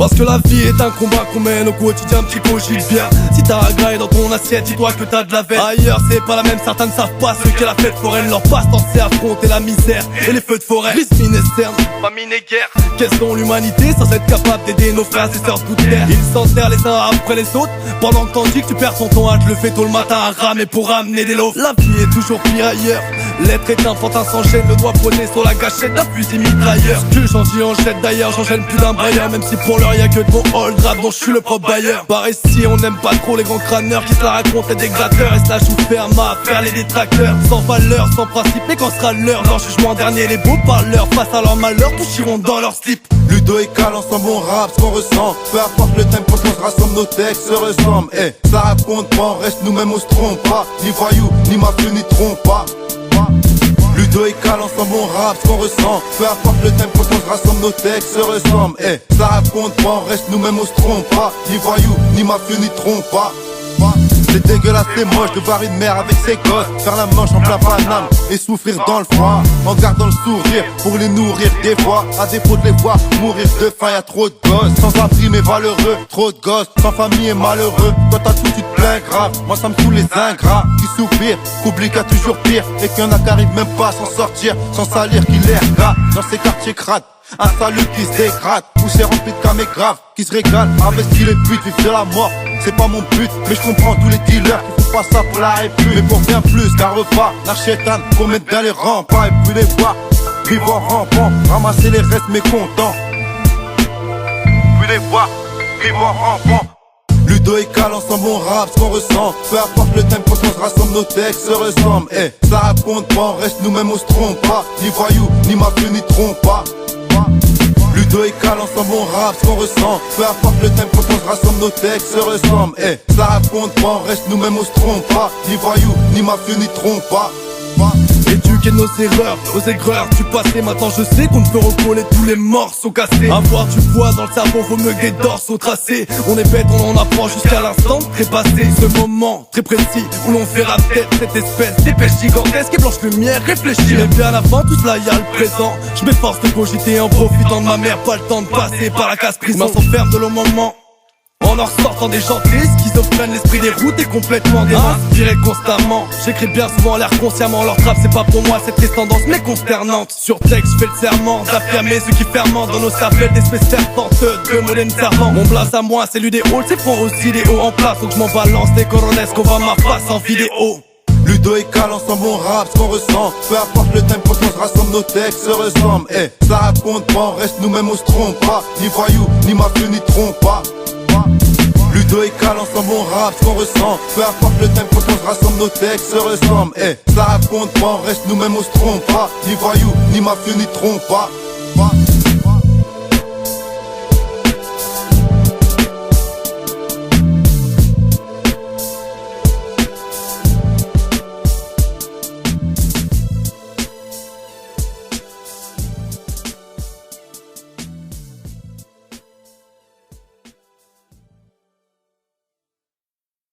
Parce que la vie est un combat qu'on mène au quotidien, petit cogite bien. Si t'as un grain dans ton assiette, dis-toi que t'as de la veine. Ailleurs c'est pas la même, certains ne savent pas ce qu'est la fête foraine. Leur passe-temps c'est affronter la misère et les feux de forêt. Brise, mine et cerne, famine et guerre. Qu'est-ce qu'on l'humanité sans être capable d'aider nos frères et sœurs de bout de terre. Ils s'enterrent les uns après les autres. Pendant que t'en dis que tu perds son temps, je le fais tôt le matin à ramer pour ramener des lots. La vie est toujours pire ailleurs. L'être est un pantin sans chaîne, le doigt posé sur la gâchette d'un fusil mitrailleur. Que j'en dis enchaîne d'ailleurs, j'enchaîne plus d'un brailleur. Même si pour l'heure y'a que de mon hold rap dont je suis le propre bailleur. Par ici on n'aime pas trop les grands crâneurs qui se la racontent et des glatteurs. Et se la jouent ferme à faire les détracteurs. Sans valeur, sans principe, mais quand sera l'heure, leur jugement dernier, les beaux parleurs face à leur malheur toucheront dans leur slip. Ludo et Cal ensemble on rappe ce qu'on ressent. Peu importe le tempo, on se rassemble, nos textes se ressemblent. Ça raconte pas, on reste nous-mêmes, on se trompe pas. Ni voyou, ni mafieux, ni trompe pas. Ludo et Cal ensemble on rappe ce qu'on ressent. Peu importe le tempo, on se rassemble, nos textes se ressemblent. Ça raconte pas, on reste nous-mêmes, on se trompe pas. Ni voyou, ni mafieux, ni trompe pas. C'est dégueulasse, c'est moche de voir une mère avec ses gosses faire la manche en plein Paname et souffrir dans le froid en gardant le sourire pour les nourrir des fois. À défaut de les voir mourir de faim, y'a trop de gosses sans abri mais valeureux, trop de gosses sans famille et malheureux. Toi t'as tout, tu te plains grave, moi ça me saoule les ingrats qui soupirent, qu'oublient qu'il y a toujours pire et qu'il y en a qui arrivent même pas à s'en sortir sans salir qu'il l'air gras dans ces quartiers crades. Un salut qui se dégrade, poussé rempli de camés graves, qui se régale, investir les buts, vivre de la mort. C'est pas mon but, mais je comprends tous les dealers qui font pas ça pour la répu. Mais pour bien plus qu'un repas, la chétane, pour mettre dans les remparts et puis les voir, vivre en rampant, ramasser les restes mécontents. Puis les voir, vivre en rampant. Ludo et Cal ensemble on rappe ce qu'on ressent. Peu importe le tempo, on se rassemble, nos textes se ressemblent. Ça raconte pas, on reste nous-mêmes, on se trompe pas. Ni voyou, ni mafieux, ni trompe pas. Ludo et Cal ensemble on rappe ce qu'on ressent. Peu importe le tempo, on se rassemble, nos textes se ressemblent. Ça raconte pas, on reste nous-mêmes, on se trompe pas. Ni voyou, ni mafieux, ni trompe pas. Éduquer nos erreurs, aux aigreurs du passé. Maintenant je sais qu'on ne peut recoller tous les morceaux cassés. Avoir du poids dans le cerveau vaut mieux que des dorsaux tracés. On est bête, on en apprend jusqu'à l'instant très passé. Ce moment très précis où l'on fait rap tête cette espèce d'épêche gigantesque et blanche lumière réfléchir. Et bien avant tout cela y'a le présent. Je m'efforce de cogiter en profitant de ma mère. Pas le temps de passer par la case prison. On s'enferme de l'au moment en en ressortant des chantiers, schizophrènes, l'esprit des routes est complètement inspiré constamment. J'écris bien souvent l'air consciemment. Leur trappe c'est pas pour moi cette triste tendance mais consternante. Sur texte je fais le serment d'affirmer ce qui fermente dans nos cervelles d'espèces serpentes de modernes servants. Mon place à moi c'est lui des halls, c'est prendre aussi des hauts en place. Donc je m'en balance des coronesques, on va ma face en vidéo. Ludo et Cal ensemble on rappe ce qu'on ressent. Peu importe le tempo, on se rassemble, nos textes se ressemblent. Ça raconte pas, on reste nous-mêmes, on se trompe pas. Ni voyou, ni mafieux, ni trompe pas. Ludo et Cal ensemble on rappe ce qu'on ressent. Peu importe le tempo, on se rassemble, nos textes se ressemblent. Ça raconte pas, on reste nous-mêmes, on se trompe pas. Ni voyou, ni mafieux, ni trompe pas.